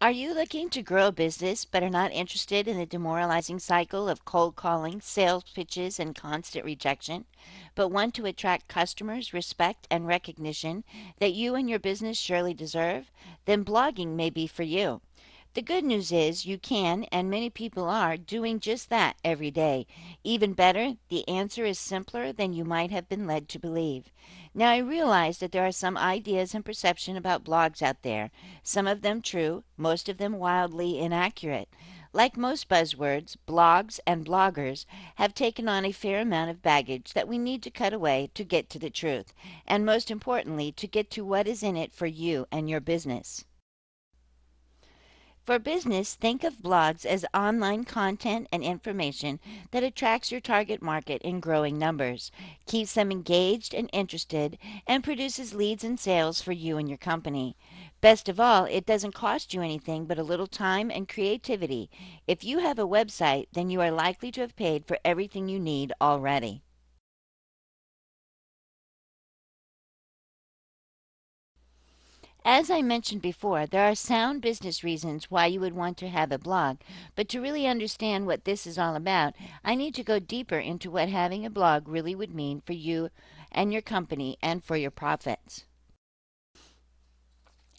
Are you looking to grow a business but are not interested in the demoralizing cycle of cold calling, sales pitches, and constant rejection, but want to attract customers, respect, and recognition that you and your business surely deserve? Then blogging may be for you. The good news is you can, and many people are, doing just that every day. Even better, the answer is simpler than you might have been led to believe. Now, I realize that there are some ideas and perception about blogs out there, some of them true, most of them wildly inaccurate. Like most buzzwords, blogs and bloggers have taken on a fair amount of baggage that we need to cut away to get to the truth, and most importantly, to get to what is in it for you and your business. For business, think of blogs as online content and information that attracts your target market in growing numbers, keeps them engaged and interested, and produces leads and sales for you and your company. Best of all, it doesn't cost you anything but a little time and creativity. If you have a website, then you are likely to have paid for everything you need already. As I mentioned before, there are sound business reasons why you would want to have a blog, but to really understand what this is all about, I need to go deeper into what having a blog really would mean for you and your company and for your profits.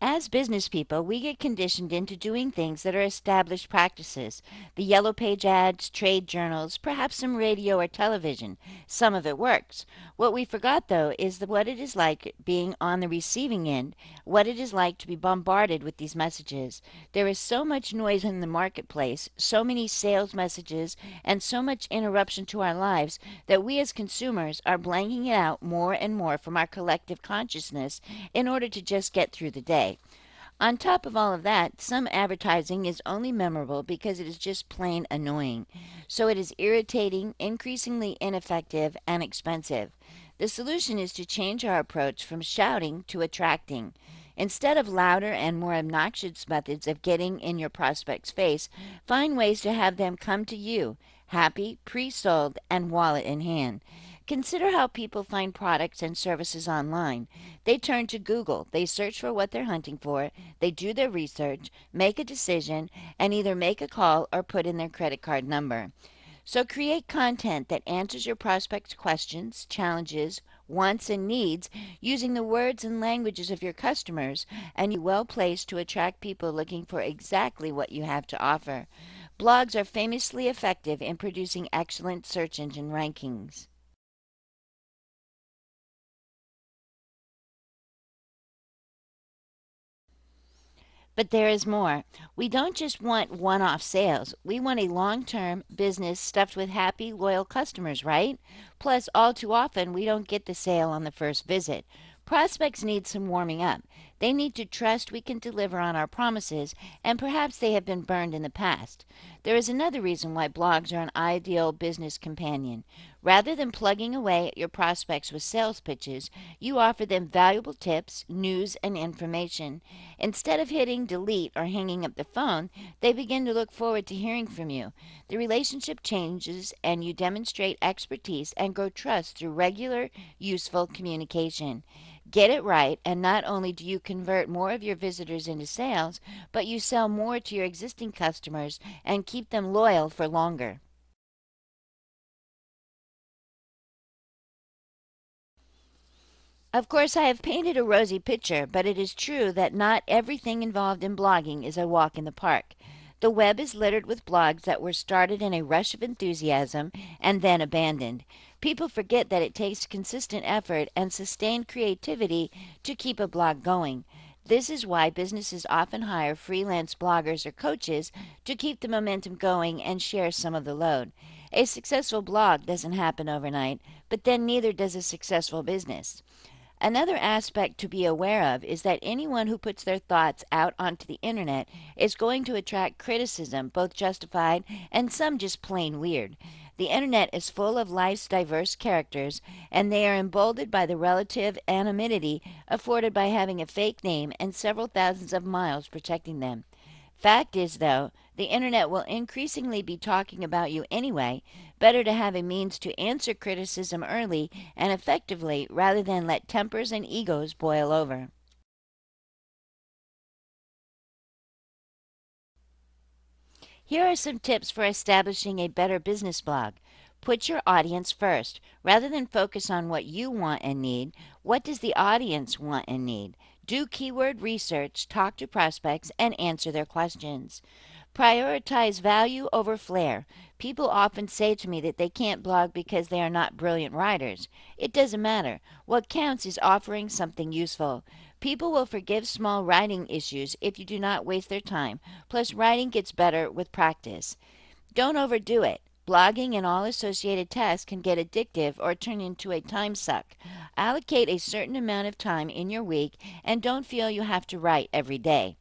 As business people, we get conditioned into doing things that are established practices. The yellow page ads, trade journals, perhaps some radio or television. Some of it works. What we forgot, though, is what it is like being on the receiving end, what it is like to be bombarded with these messages. There is so much noise in the marketplace, so many sales messages, and so much interruption to our lives that we as consumers are blanking it out more and more from our collective consciousness in order to just get through the day. On top of all of that, some advertising is only memorable because it is just plain annoying. So it is irritating, increasingly ineffective, and expensive. The solution is to change our approach from shouting to attracting. Instead of louder and more obnoxious methods of getting in your prospect's face, find ways to have them come to you, happy, pre sold, and wallet in hand. Consider how people find products and services online. They turn to Google, they search for what they're hunting for, they do their research, make a decision, and either make a call or put in their credit card number. So create content that answers your prospects' questions, challenges, wants, and needs using the words and languages of your customers, and you well placed to attract people looking for exactly what you have to offer. Blogs are famously effective in producing excellent search engine rankings. But there is more. We don't just want one off sales. We want a long term business stuffed with happy, loyal customers, right? Plus, all too often, we don't get the sale on the first visit. Prospects need some warming up. They need to trust we can deliver on our promises, and perhaps they have been burned in the past. There is another reason why blogs are an ideal business companion. Rather than plugging away at your prospects with sales pitches, you offer them valuable tips, news, and information. Instead of hitting delete or hanging up the phone, they begin to look forward to hearing from you. The relationship changes and you demonstrate expertise and grow trust through regular, useful communication. Get it right, and not only do you convert more of your visitors into sales, but you sell more to your existing customers and keep them loyal for longer. Of course, I have painted a rosy picture, but it is true that not everything involved in blogging is a walk in the park. The web is littered with blogs that were started in a rush of enthusiasm and then abandoned. People forget that it takes consistent effort and sustained creativity to keep a blog going. This is why businesses often hire freelance bloggers or coaches to keep the momentum going and share some of the load. A successful blog doesn't happen overnight, but then neither does a successful business. Another aspect to be aware of is that anyone who puts their thoughts out onto the internet is going to attract criticism, both justified and some just plain weird. The internet is full of life's diverse characters, and they are emboldened by the relative anonymity afforded by having a fake name and several thousands of miles protecting them. Fact is, though, the internet will increasingly be talking about you anyway. Better to have a means to answer criticism early and effectively rather than let tempers and egos boil over. Here are some tips for establishing a better business blog. Put your audience first. Rather than focus on what you want and need, what does the audience want and need? Do keyword research, talk to prospects, and answer their questions. Prioritize value over flair. People often say to me that they can't blog because they are not brilliant writers. It doesn't matter. What counts is offering something useful. People will forgive small writing issues if you do not waste their time. Plus, writing gets better with practice. Don't overdo it. Blogging and all associated tasks can get addictive or turn into a time suck. Allocate a certain amount of time in your week and don't feel you have to write every day.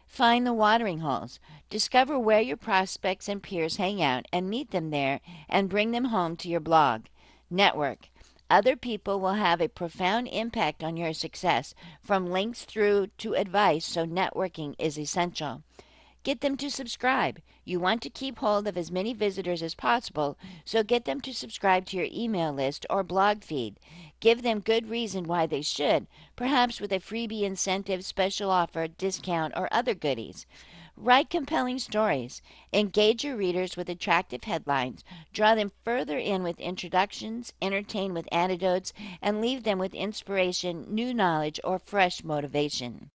Find the watering holes. Discover where your prospects and peers hang out and meet them there and bring them home to your blog. Network. Other people will have a profound impact on your success, from links through to advice, so networking is essential. Get them to subscribe. You want to keep hold of as many visitors as possible, so get them to subscribe to your email list or blog feed. Give them good reason why they should, perhaps with a freebie incentive, special offer, discount, or other goodies. Write compelling stories. Engage your readers with attractive headlines. Draw them further in with introductions, entertain with anecdotes, and leave them with inspiration, new knowledge, or fresh motivation.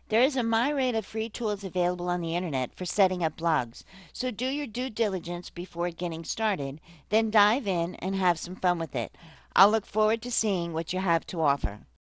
There is a myriad of free tools available on the internet for setting up blogs, so do your due diligence before getting started, then dive in and have some fun with it. I'll look forward to seeing what you have to offer.